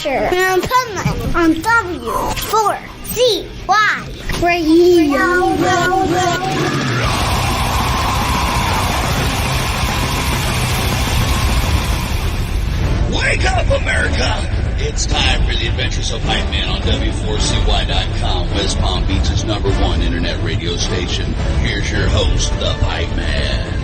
Adventure on Pipeman on W4CY Radio. Wake up, America! It's time for the Adventures of Pipeman on W4CY.com, West Palm Beach's #1 internet radio station. Here's your host, the Pipeman.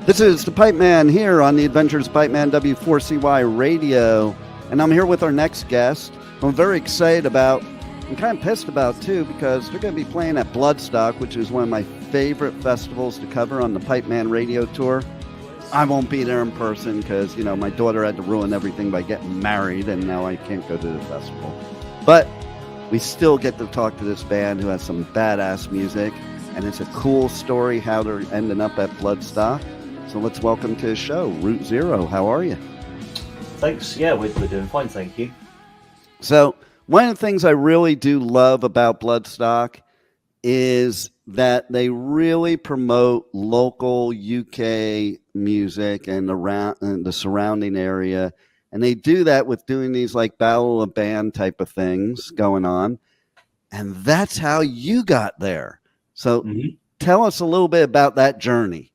This is the Pipeman here on the Adventures of Pipeman W4CY Radio, and I'm here with our next guest. I'm very excited about, and kind of pissed about too, because they're going to be playing at Bloodstock, which is one of my favorite festivals to cover on the Pipeman Radio tour. I won't be there in person because, you know, my daughter had to ruin everything by getting married, and now I can't go to the festival. But we still get to talk to this band who has some badass music, and it's a cool story how they're ending up at Bloodstock. So let's welcome to the show, Root Zero. How are you? Thanks. Yeah, we're doing fine, thank you. So one of the things I really do love about Bloodstock is that they really promote local UK music and the surrounding area. And they do that with doing these like Battle of the Band type of things going on. And that's how you got there. So tell us a little bit about that journey.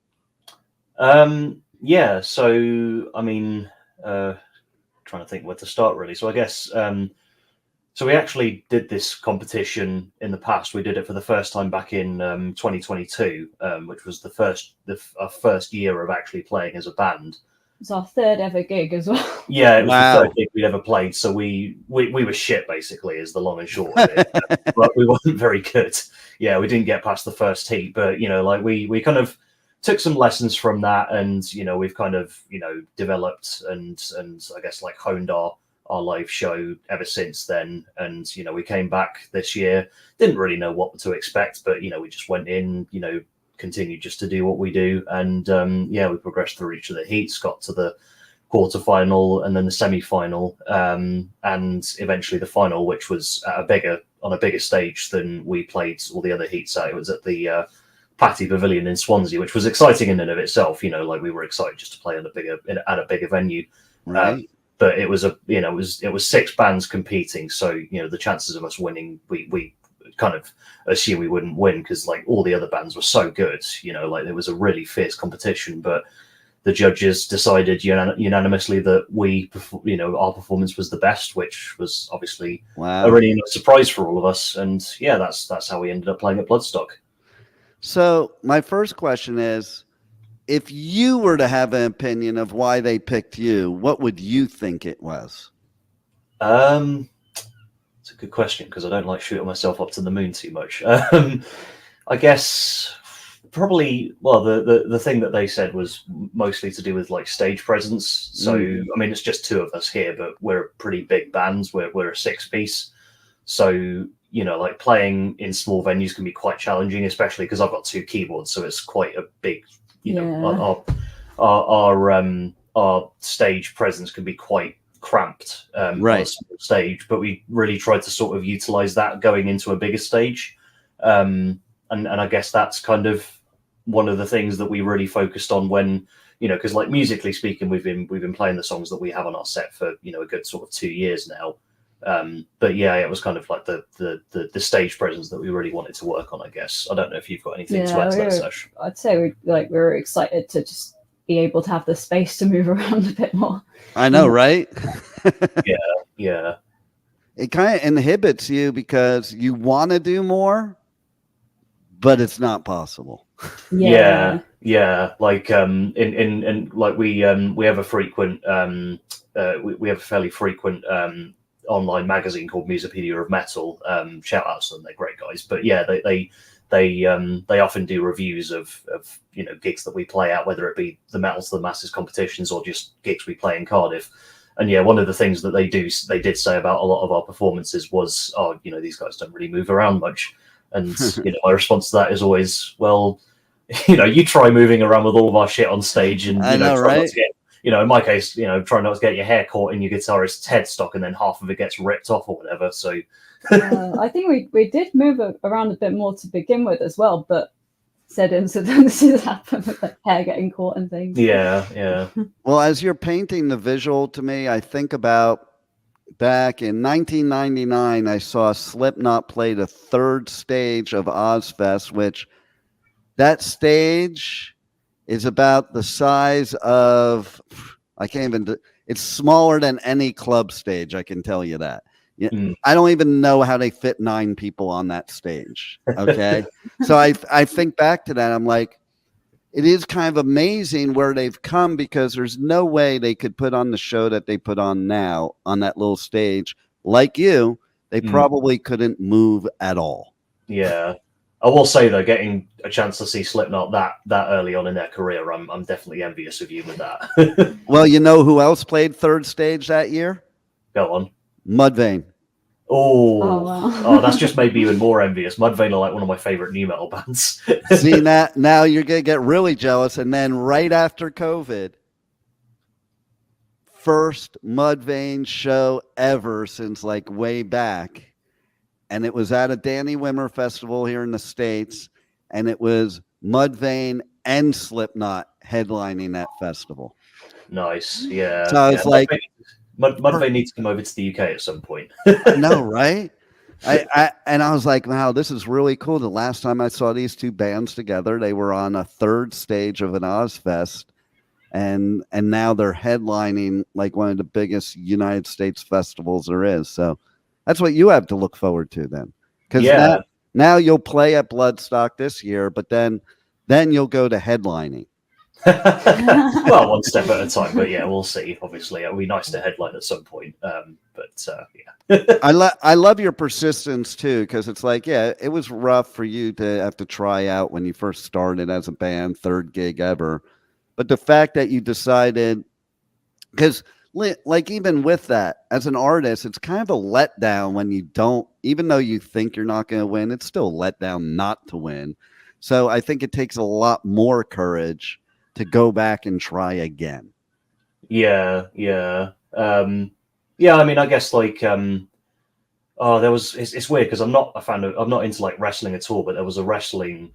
Yeah, so I mean, trying to think where to start really. So I guess so we actually did this competition in the past. We did it for the first time back in 2022, which was our first year of actually playing as a band. It's our third ever gig as well. Yeah, it was the third gig we'd ever played. So we were shit basically, is the long and short of it. But we wasn't very good. Yeah, we didn't get past the first heat, but you know, like we kind of took some lessons from that, and you know, we've kind of, you know, developed and I guess like honed our live show ever since then. And you know, we came back this year, didn't really know what to expect, but you know, we just went in, you know, continued just to do what we do, and yeah, we progressed through each of the heats, got to the quarterfinal and then the semi-final, and eventually the final, which was at on a bigger stage than we played all the other heats at. It was at the Patty Pavilion in Swansea, which was exciting in and of itself. You know, like we were excited just to play at a bigger venue. Right. But it was it was 6 bands competing, so you know, the chances of us winning, we kind of assume we wouldn't win because like all the other bands were so good. You know, like there was a really fierce competition, but the judges decided unanimously that our performance was the best, which was obviously a really nice surprise for all of us. And yeah, that's how we ended up playing at Bloodstock. So my first question is, if you were to have an opinion of why they picked you, what would you think it was? It's a good question because I don't like shooting myself up to the moon too much. I guess probably, well, the thing that they said was mostly to do with like stage presence. So, I mean, it's just 2 of us here, but we're a pretty big band. We're a 6-piece. So, you know, like playing in small venues can be quite challenging, especially because I've got 2 keyboards, so it's quite a big, you know, our stage presence can be quite cramped on a small stage. But we really tried to sort of utilize that going into a bigger stage, and I guess that's kind of one of the things that we really focused on when, you know, because like musically speaking, we've been playing the songs that we have on our set for, you know, a good sort of 2 years now. But yeah, it was kind of like the stage presence that we really wanted to work on, I guess. I don't know if you've got anything to add to that, Sash. I'd say we were excited to just be able to have the space to move around a bit more. I know, right? Yeah. It kind of inhibits you because you want to do more, but it's not possible. Yeah. Like in like we have a frequent we have a fairly frequent online magazine called Musipedia of Metal. Shout out to them, they're great guys. But yeah, they often do reviews of you know, gigs that we play at, whether it be the Metal to the Masses competitions or just gigs we play in Cardiff. And yeah, one of the things that they did say about a lot of our performances was, oh, you know, these guys don't really move around much. And you know, my response to that is always, well, you try moving around with all of our shit on stage, and I know, try not right? to get, in my case, try not to get your hair caught in your guitarist's headstock, and then half of it gets ripped off or whatever. So I think we did move around a bit more to begin with as well, but said incidences happen with like hair getting caught and things. Yeah. Well, as you're painting the visual to me, I think about back in 1999, I saw Slipknot play the third stage of Ozfest, which that stage is about the size of, it's smaller than any club stage, I can tell you that. Yeah, I don't even know how they fit 9 people on that stage. Okay. So I think back to that. I'm like, it is kind of amazing where they've come, because there's no way they could put on the show that they put on now on that little stage. Like you, they probably couldn't move at all. Yeah. I will say though, getting a chance to see Slipknot that early on in their career, I'm definitely envious of you with that. Well, you know who else played third stage that year? Go on. Mudvayne. Oh, that's just made me even more envious. Mudvayne are like one of my favorite new metal bands. See, now you're going to get really jealous. And then right after COVID, first Mudvayne show ever since like way back. And it was at a Danny Wimmer festival here in the States. And it was Mudvayne and Slipknot headlining that festival. Nice. Yeah. So I was like, Mudvayne needs to come over to the UK at some point. No, right? I was like, wow, this is really cool. The last time I saw these two bands together, they were on a third stage of an Ozfest, and now they're headlining like one of the biggest United States festivals there is. So that's what you have to look forward to then, because now you'll play at Bloodstock this year, but then you'll go to headlining. Well, one step at a time, but yeah, we'll see. Obviously, it'll be nice to headline at some point. I love your persistence too, because it's like, yeah, it was rough for you to have to try out when you first started as a band, third gig ever, but the fact that you decided, because like even with that as an artist, it's kind of a letdown when you don't, even though you think you're not going to win, it's still a letdown not to win. So I think it takes a lot more courage to go back and try again. Yeah. I mean, I guess like, it's weird because I'm not into like wrestling at all, but there was a wrestling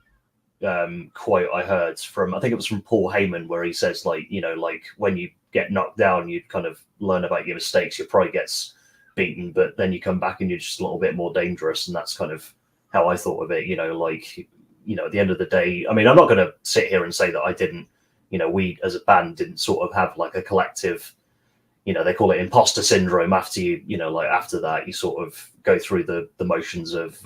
quote I heard from, I think it was from Paul Heyman, where he says like, like when you get knocked down, you kind of learn about your mistakes. Your pride gets beaten, but then you come back and you're just a little bit more dangerous. And that's kind of how I thought of it, at the end of the day, I mean, I'm not going to sit here and say that I didn't, we as a band didn't sort of have like a collective, they call it imposter syndrome after you, after that, you sort of go through the motions of,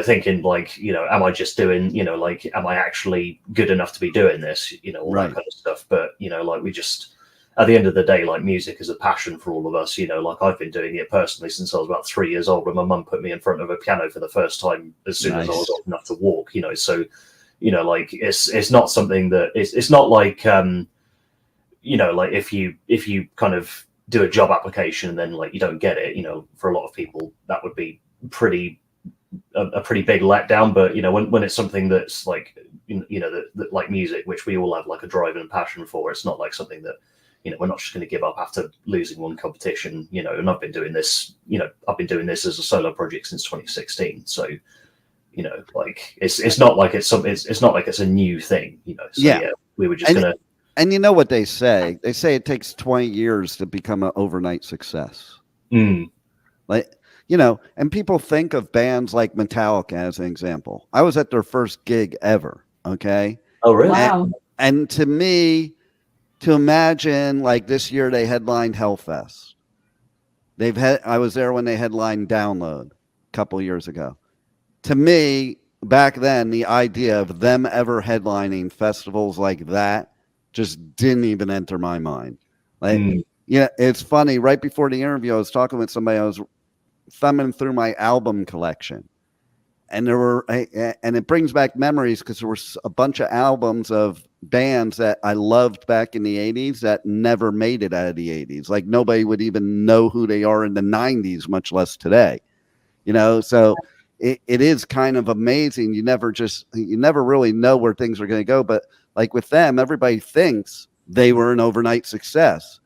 thinking like, am I just doing, am I actually good enough to be doing this, all Right. that kind of stuff. But, we just, at the end of the day, like music is a passion for all of us, like I've been doing it personally since I was about 3 years old, and my mum put me in front of a piano for the first time as soon as I was old enough to walk, so, like it's not something that it's not like, like if you kind of do a job application and then like you don't get it, for a lot of people that would be a pretty big letdown. But when it's something that's like that like music, which we all have like a drive and passion for, it's not like something that we're not just going to give up after losing one competition. And I've been doing this as a solo project since 2016. So like it's not like it's not like it's a new thing. So we were just gonna. And you know what they say? They say it takes 20 years to become an overnight success. Like, and people think of bands like Metallica as an example. I was at their first gig ever. Okay. Oh, really? Wow. And to me, to imagine like this year they headlined Hellfest. I was there when they headlined Download a couple years ago. To me, back then, the idea of them ever headlining festivals like that just didn't even enter my mind. Like, it's funny. Right before the interview, I was talking with somebody. I was thumbing through my album collection, and it brings back memories because there were a bunch of albums of bands that I loved back in the 80s that never made it out of the 80s. Like nobody would even know who they are in the 90s, much less today. So it is kind of amazing. You never really know where things are going to go. But like with them, everybody thinks they were an overnight success.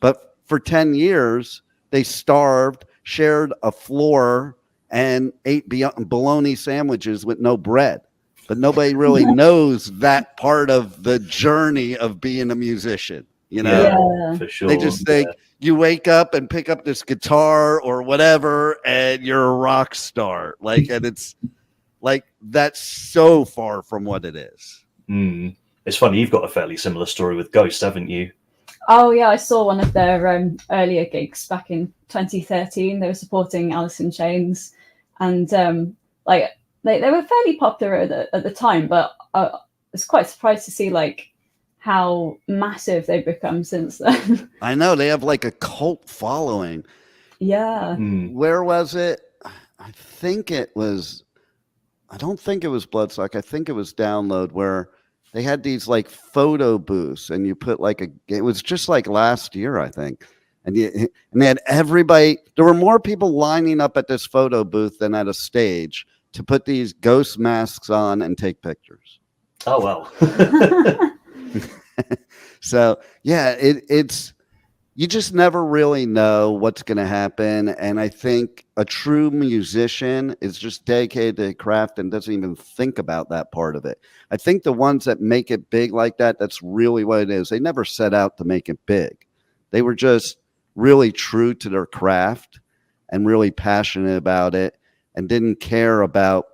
But for 10 years, they starved, shared a floor, and ate bologna sandwiches with no bread. But nobody really knows that part of the journey of being a musician. You know, Yeah. For sure. they just think you wake up and pick up this guitar or whatever, and you're a rock star. Like, and it's like that's so far from what it is. It's funny, you've got a fairly similar story with Ghost, haven't you? Oh yeah, I saw one of their earlier gigs back in 2013. They were supporting Alice in Chains, and like they were fairly popular at the time. But I was quite surprised to see like how massive they've become since then. I know they have like a cult following. Yeah. Where was it? I don't think it was Bloodstock. I think it was Download, where they had these like photo booths, and you put like it was just like last year, I think. And they had everybody. There were more people lining up at this photo booth than at a stage to put these ghost masks on and take pictures. Oh, well. So yeah, it's you just never really know what's going to happen. And I think a true musician is just dedicated to the craft and doesn't even think about that part of it. I think the ones that make it big like that, that's really what it is. They never set out to make it big. They were just really true to their craft and really passionate about it and didn't care about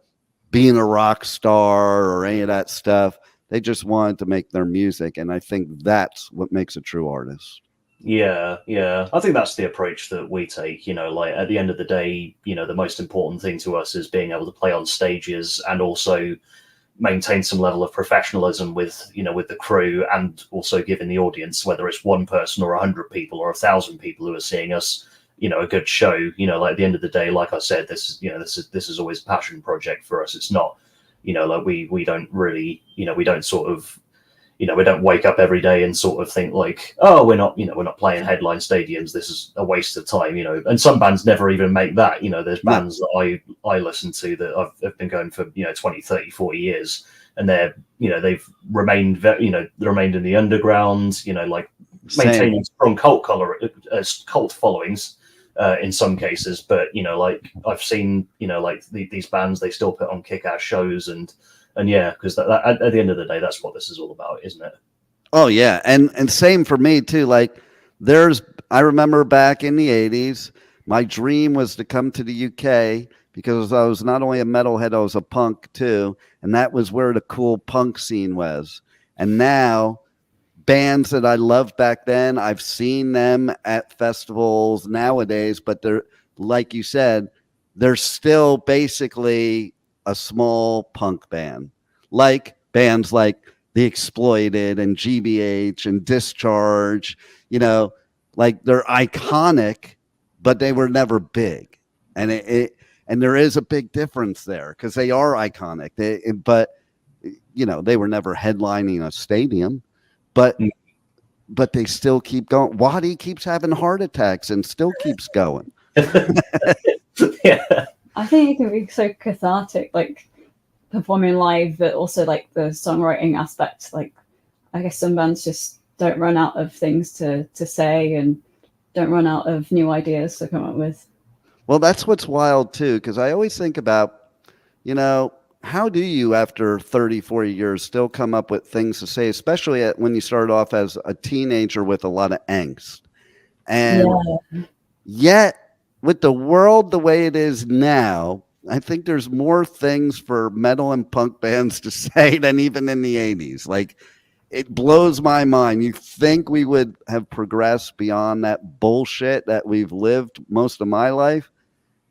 being a rock star or any of that stuff. They just wanted to make their music. And I think that's what makes a true artist. Yeah. I think that's the approach that we take. You know, like at the end of the day, you know, the most important thing to us is being able to play on stages and also maintain some level of professionalism with, you know, with the crew, and also giving the audience, whether it's one person or 100 people or 1,000 people who are seeing us, you know, a good show. You know, like at the end of the day, like I said, this is always a passion project for us. It's not, you know, like we don't really, you know, we don't sort of, you know, we don't wake up every day and sort of think like, oh, we're not playing headline stadiums. This is a waste of time, you know. And some bands never even make that, you know. There's bands that I listen to that have been going for, you know, 20, 30, 40 years. And they're, you know, they've remained, remained in the underground, you know, like maintaining strong cult followings in some cases. But, you know, like I've seen, you know, like these bands, they still put on kick-ass shows and yeah, because at the end of the day, that's what this is all about, isn't it? Oh yeah, and same for me too. Like I remember back in the 80s, my dream was to come to the UK because I was not only a metalhead, I was a punk too, and that was where the cool punk scene was. And now, bands that I loved back then, I've seen them at festivals nowadays, but they're, like you said, they're still basically a small punk band, like bands like The Exploited and GBH and Discharge, you know, like they're iconic, but they were never big. And and there is a big difference there because they are iconic. But you know, they were never headlining a stadium, but they still keep going. Waddy keeps having heart attacks and still keeps going. Yeah. I think it can be so cathartic, like performing live, but also like the songwriting aspect. Like, I guess some bands just don't run out of things to say and don't run out of new ideas to come up with. Well, that's what's wild too, because I always think about, you know, how do you, after 30, 40 years, still come up with things to say, especially when you start off as a teenager with a lot of angst. And yet, with the world the way it is now, I think there's more things for metal and punk bands to say than even in the 80s. Like, it blows my mind. You think we would have progressed beyond that bullshit that we've lived most of my life?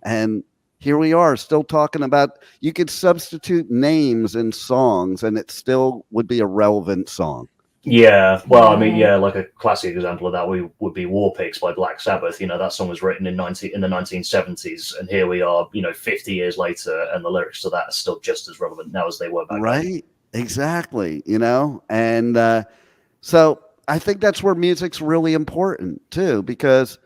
And here we are still talking about, you could substitute names in songs and it still would be a relevant song. Yeah, well, I mean, yeah, like a classic example of that would be War Pigs by Black Sabbath. You know, that song was written in the 1970s, and here we are, you know, 50 years later, and the lyrics to that are still just as relevant now as they were back then. Right, exactly, you know, and so I think that's where music's really important too, because,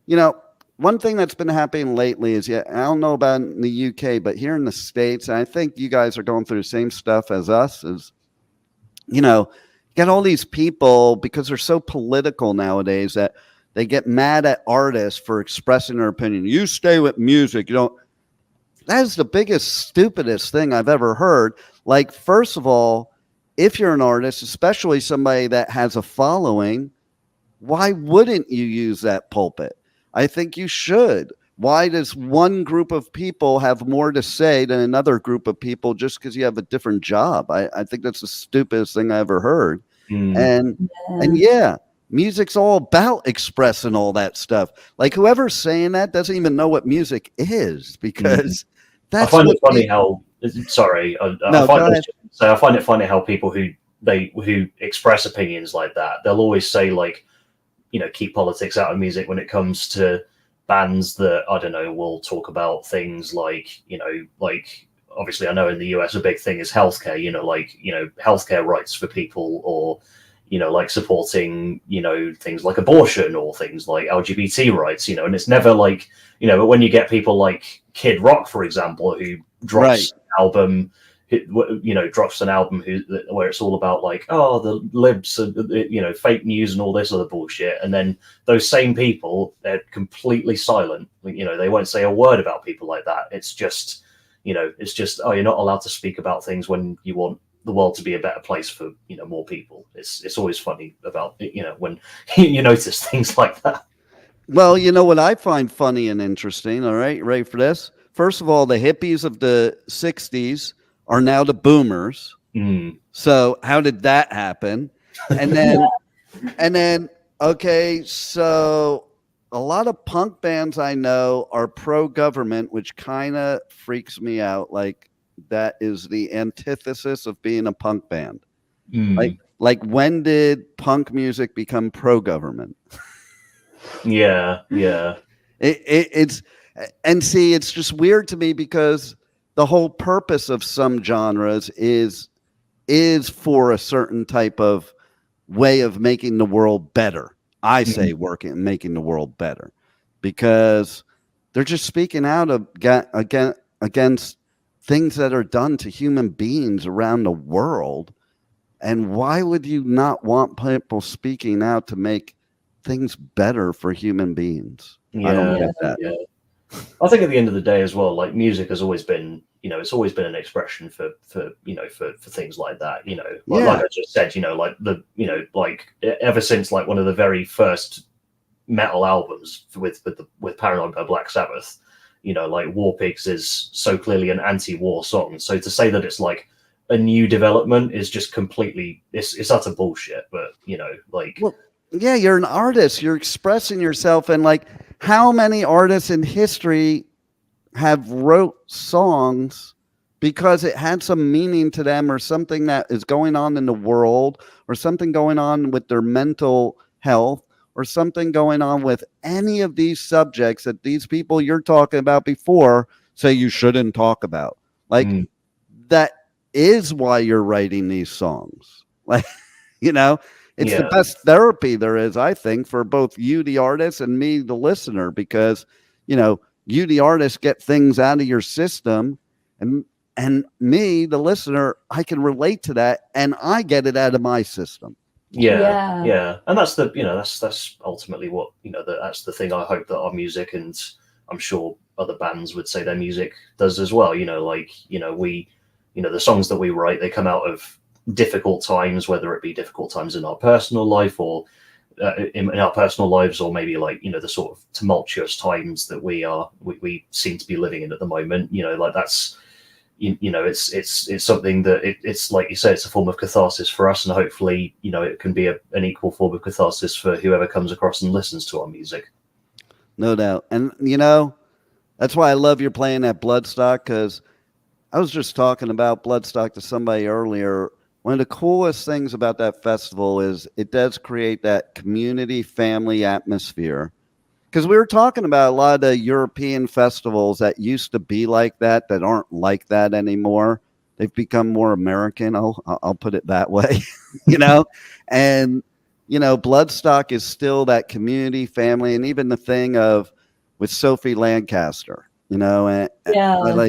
you know, one thing that's been happening lately is, I don't know about in the UK, but here in the States, and I think you guys are going through the same stuff as us, is, you get all these people, because they're so political nowadays, that they get mad at artists for expressing their opinion. You stay with music. That is the biggest, stupidest thing I've ever heard. Like, first of all, if you're an artist, especially somebody that has a following, why wouldn't you use that pulpit? I think you should. Why does one group of people have more to say than another group of people just because you have a different job? I think that's the stupidest thing I ever heard. And music's all about expressing all that stuff. Like, whoever's saying that doesn't even know what music is, because that's. I find it funny how. Sorry, I find it funny how people who express opinions like that, they'll always say, like, keep politics out of music when it comes to bands that, I don't know, will talk about things like, like, obviously I know in the US a big thing is healthcare, healthcare rights for people, or, like supporting, things like abortion or things like LGBT rights, and it's never like, but when you get people like Kid Rock, for example, who drops an album, drops an album where it's all about, like, oh, the libs, fake news and all this other bullshit, and then those same people, they're completely silent. They won't say a word about people like that. It's just, oh, you're not allowed to speak about things when you want the world to be a better place for more people. It's always funny about when you notice things like that. Well, what I find funny and interesting, all right, ready for this? First of all, the hippies of the 60s are now the boomers. So how did that happen? And then okay, so a lot of punk bands I know are pro-government, which kind of freaks me out. Like, that is the antithesis of being a punk band. Like when did punk music become pro-government? It's just weird to me, because the whole purpose of some genres is for a certain type of way of making the world better. I say making the world better, because they're just speaking out against things that are done to human beings around the world. And why would you not want people speaking out to make things better for human beings? I don't get that. I think at the end of the day as well, like, music has always been, it's always been an expression for things like that, like I just said, like ever since, like, one of the very first metal albums with Paranoid by Black Sabbath, like War Pigs is so clearly an anti-war song. So to say that it's like a new development is just completely, it's utter bullshit. But like, well, yeah, you're an artist, you're expressing yourself, and like, how many artists in history have wrote songs because it had some meaning to them, or something that is going on in the world, or something going on with their mental health, or something going on with any of these subjects that these people you're talking about before say you shouldn't talk about? Like, that is why you're writing these songs. Like, it's the best therapy there is, I think, for both you, the artist, and me, the listener, because, you, the artist, get things out of your system, and me, the listener, I can relate to that, and I get it out of my system. Yeah. And that's that's ultimately what, that's the thing I hope that our music, and I'm sure other bands would say their music does as well. Like, we, the songs that we write, they come out of difficult times, whether it be difficult times in our personal life, or in our personal lives, or maybe like, the sort of tumultuous times that we seem to be living in at the moment. Like, that's, it's something that it's like you say, it's a form of catharsis for us, and hopefully, it can be an equal form of catharsis for whoever comes across and listens to our music. No doubt. And that's why I love your playing at Bloodstock, because I was just talking about Bloodstock to somebody earlier. One of the coolest things about that festival is it does create that community family atmosphere. Because we were talking about a lot of the European festivals that used to be like that aren't like that anymore. They've become more American. I'll put it that way, and Bloodstock is still that community family. And even the thing of, with Sophie Lancaster, you know, and Yeah.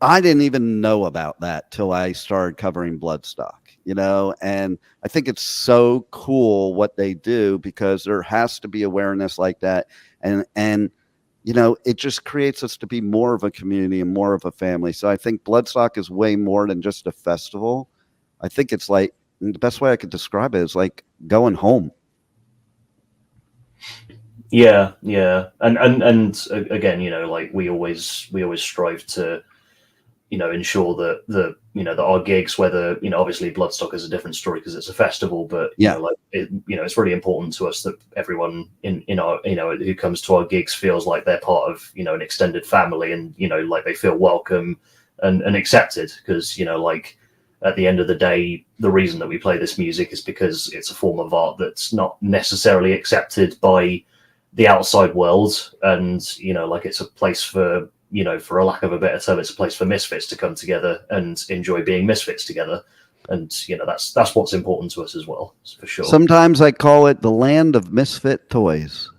I didn't even know about that till I started covering Bloodstock, you know, and I think it's so cool what they do, because there has to be awareness like that. And, you know, it just creates us to be more of a community and more of a family. So I think Bloodstock is way more than just a festival. I think it's like, the best way I could describe it is like going home. Yeah, and again, you know, like we always strive to, you know, ensure that that our gigs, whether, you know, obviously Bloodstock is a different story because it's a festival, but you know, like it's really important to us that everyone in our, you know, who comes to our gigs feels like they're part of, you know, an extended family, and, you know, like they feel welcome and accepted, because, you know, like at the end of the day, the reason that we play this music is because it's a form of art that's not necessarily accepted by the outside world, and, you know, like it's a place for, you know, for a lack of a better term, it's a place for misfits to come together and enjoy being misfits together. And, you know, that's what's important to us as well, for sure. Sometimes I call it the land of misfit toys.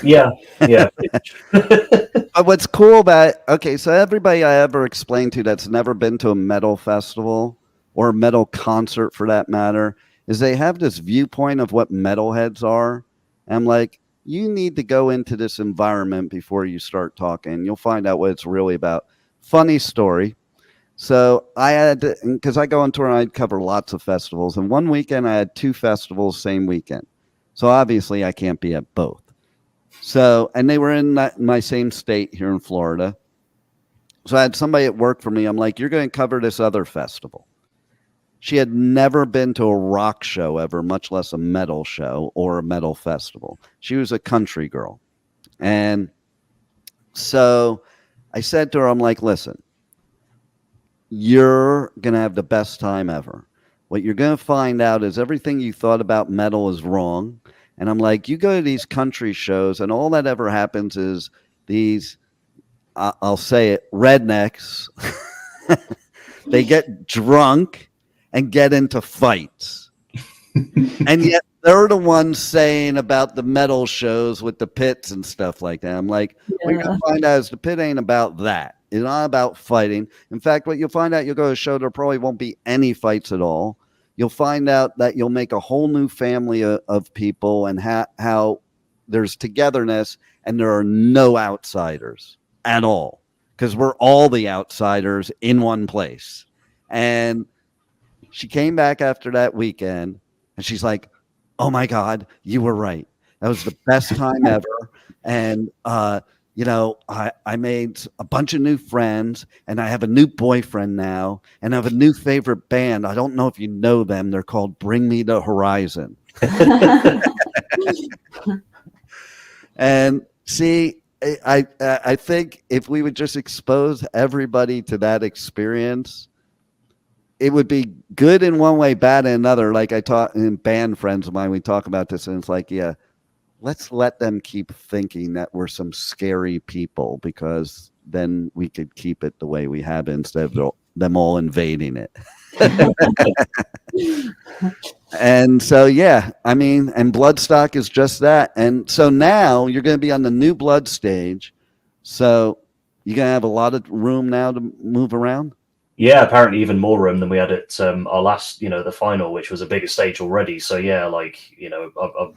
Yeah. But what's cool about so everybody I ever explained to that's never been to a metal festival or a metal concert for that matter, is they have this viewpoint of what metalheads are. And I'm like, you need to go into this environment before you start talking. You'll find out what it's really about. Funny story. So I had, because I go on tour and I cover lots of festivals. And one weekend I had 2 festivals same weekend. So obviously I can't be at both. So, and they were in my same state here in Florida. So I had somebody at work for me. I'm like, you're going to cover this other festival. She had never been to a rock show ever, much less a metal show or a metal festival. She was a country girl. And so I said to her, I'm like, listen, you're going to have the best time ever. What you're going to find out is everything you thought about metal is wrong. And I'm like, you go to these country shows and all that ever happens is these, I'll say it, rednecks, they get drunk and get into fights. And yet they're the ones saying about the metal shows with the pits and stuff like that. I'm like, what you're going to find out is the pit ain't about that. It's not about fighting. In fact, what you'll find out, you'll go to a show, there probably won't be any fights at all. You'll find out that you'll make a whole new family of people, and how there's togetherness and there are no outsiders at all, because we're all the outsiders in one place. And she came back after that weekend and she's like, oh my God, you were right. That was the best time ever. And, you know, I made a bunch of new friends, and I have a new boyfriend now, and I have a new favorite band. I don't know if you know them. They're called Bring Me the Horizon. And see, I think if we would just expose everybody to that experience, it would be good in one way, bad in another. Like I taught in band friends of mine, we talk about this, and it's like, yeah, let's let them keep thinking that we're some scary people, because then we could keep it the way we have it instead of them all invading it. And so, yeah, I mean, and Bloodstock is just that. And so now you're going to be on the new Blood stage. So you're going to have a lot of room now to move around. Yeah, apparently even more room than we had at our last, you know, the final, which was a bigger stage already. So yeah, like, you know, I'm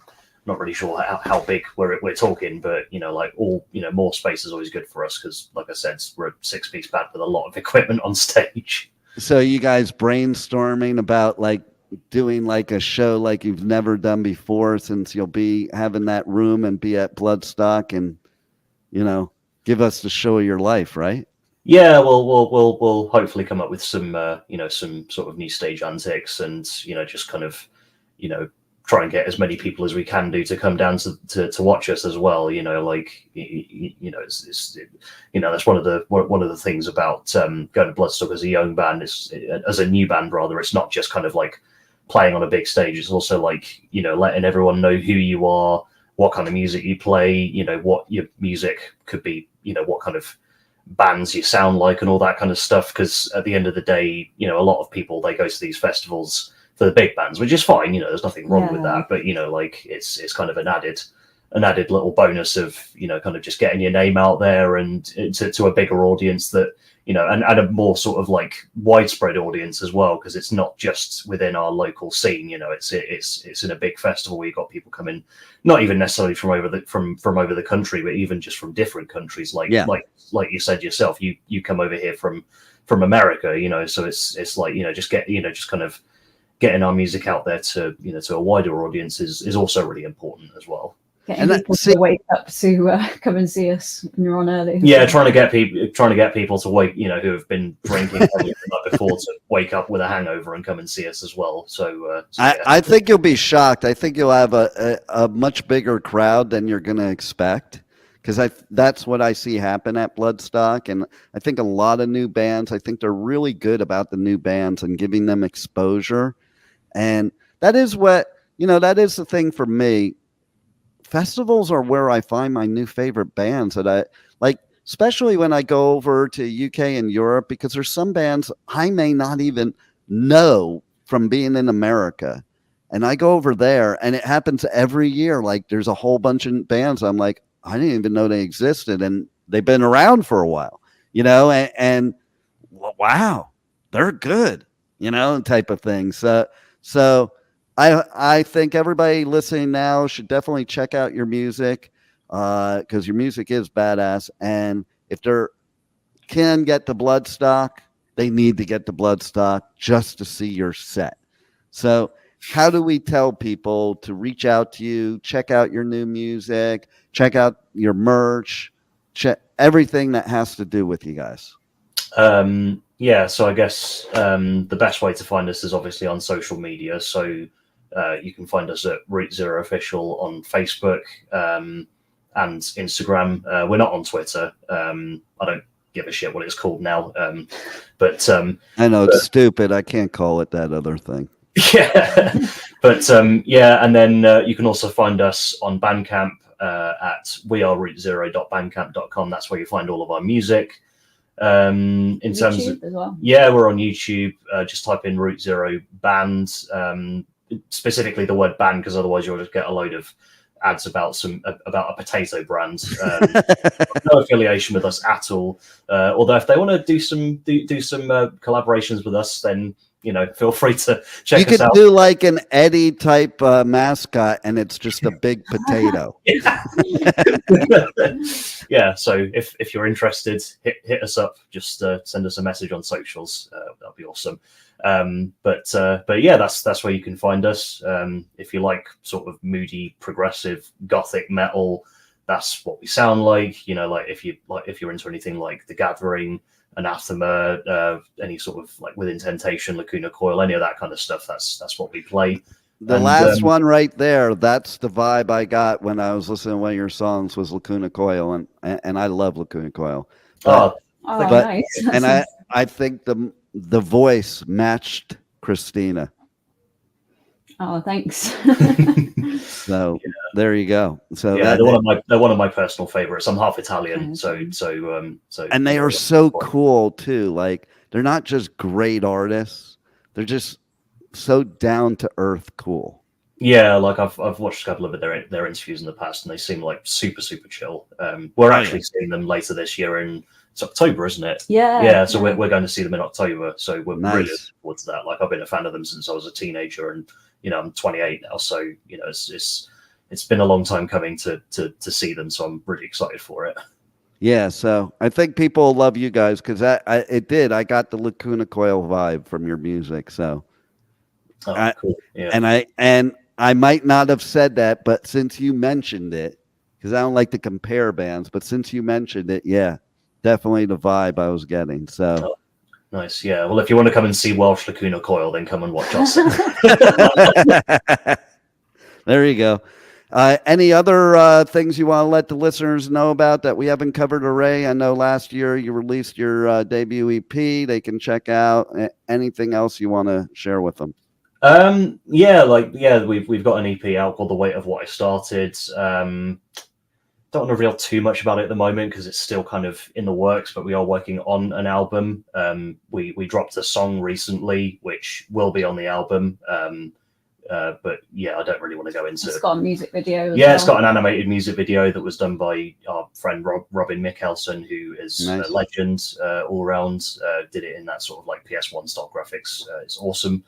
not really sure how big we're talking, but, you know, like all, you know, more space is always good for us, because, like I said, we're a 6-piece band with a lot of equipment on stage. So you guys brainstorming about like doing like a show like you've never done before, since you'll be having that room and be at Bloodstock, and, you know, give us the show of your life, right? Yeah, we'll hopefully come up with some you know, some sort of new stage antics, and, you know, just kind of, you know, try and get as many people as we can do to come down to watch us as well. You know, like, you know, you know, that's one of the things about going to Bloodstock as a young band, as a new band rather. It's not just kind of like playing on a big stage. It's also like, you know, letting everyone know who you are, what kind of music you play, you know, what your music could be, you know, what kind of bands you sound like, and all that kind of stuff. Because at the end of the day, you know, a lot of people, they go to these festivals for the big bands, which is fine, you know, there's nothing wrong with that, but, you know, like it's kind of an added an added little bonus of, kind of just getting your name out there and to a bigger audience that, and a more sort of like widespread audience as well, because it's not just within our local scene. It's in a big festival where you've got people coming, not even necessarily from over the country, but even just from different countries. Like you said yourself, you come over here from America, so it's like, just kind of getting our music out there to a wider audience is also really important as well. Getting people to wake up to come and see us when you're on early. Yeah, trying to get people to wake, who have been drinking the night before, to wake up with a hangover and come and see us as well. So, I think you'll be shocked. I think you'll have a much bigger crowd than you're going to expect, because that's what I see happen at Bloodstock. And I think a lot of new bands, I think they're really good about the new bands and giving them exposure. And that is what, that is the thing for me. Festivals are where I find my new favorite bands that I like, especially when I go over to UK and Europe, because there's some bands I may not even know from being in America. And I go over there, and it happens every year. Like, there's a whole bunch of bands I'm like, I didn't even know they existed, and they've been around for a while, and wow, they're good, type of thing. So I think everybody listening now should definitely check out your music, because your music is badass. And if they can get to Bloodstock, they need to get to Bloodstock just to see your set. So how do we tell people to reach out to you, check out your new music, check out your merch, check everything that has to do with you guys? So I guess the best way to find us is obviously on social media. So you can find us at Root Zero Official on Facebook and Instagram. We're not on Twitter. I don't give a shit what it's called now. But I know it's stupid. I can't call it that other thing. Yeah. But and then you can also find us on Bandcamp at wearerootzero.bandcamp.com. That's where you find all of our music. In YouTube terms of as well. Yeah, we're on YouTube. Just type in Root Zero Band. Specifically the word band, because otherwise you'll just get a load of ads about a potato brand. No affiliation with us at all. Although if they want to do some collaborations with us, then feel free to check us out. You could do like an Eddie type mascot, and it's just a big potato. Yeah. So if you're interested, hit us up. Just send us a message on socials. That'd be awesome. But yeah, that's where you can find us. If you like sort of moody, progressive, gothic metal, that's what we sound like. Like if you're into anything like The Gathering, Anathema, any sort of like Within Temptation, Lacuna Coil, any of that kind of stuff, that's what we play. The last one right there, that's the vibe I got when I was listening to one of your songs, was Lacuna Coil, and I love Lacuna Coil. But nice. And I think the voice matched Christina. Oh, thanks. So there you go. So yeah, they're one of my personal favorites. I'm half Italian, so and they are so cool too. Like, they're not just great artists; they're just so down to earth cool. Yeah, like I've watched a couple of their interviews in the past, and they seem like super chill. We're actually seeing them later this year it's October, isn't it? Yeah. So we're going to see them in October. So we're really looking forward to that. Like, I've been a fan of them since I was a teenager, and I'm 28 now. So it's been a long time coming to see them. So I'm really excited for it. Yeah. So I think people love you guys, because I got the Lacuna Coil vibe from your music. So. Cool. Yeah. And I might not have said that, but since you mentioned it, because I don't like to compare bands, but since you mentioned it, yeah, definitely the vibe I was getting. So nice. Yeah. Well, if you want to come and see Welsh Lacuna Coil, then come and watch us. There you go. Any other things you want to let the listeners know about that we haven't covered, Ray? I know last year you released your debut EP. They can check out. Anything else you want to share with them? We've got an EP out called The Weight of What I Started. Don't want to reveal too much about it at the moment, because it's still kind of in the works, but we are working on an album. We dropped a song recently which will be on the album. But yeah, I don't really want to go into. It's got a music video. Yeah, it's got an animated music video that was done by our friend Robin Mikkelsen, who is Nice. a legend all around. Did it in that sort of like PS1 style graphics. It's awesome.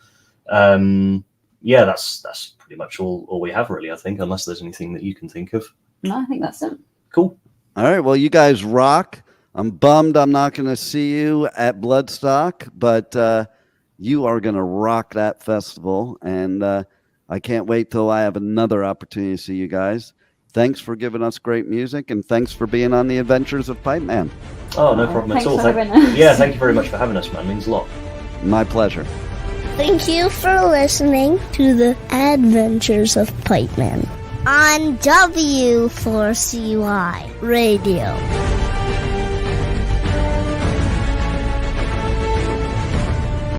Yeah, that's pretty much all we have, really, I think, unless there's anything that you can think of. No, I think that's it. Cool. All right. Well, you guys rock. I'm bummed I'm not going to see you at Bloodstock, but you are going to rock that festival. And I can't wait till I have another opportunity to see you guys. Thanks for giving us great music, and thanks for being on the Adventures of Pipeman. Oh, no problem at Thanks all. for having us. Yeah, thank you very much for having us, man. It means a lot. My pleasure. Thank you for listening to the Adventures of Pipeman on W4CY Radio.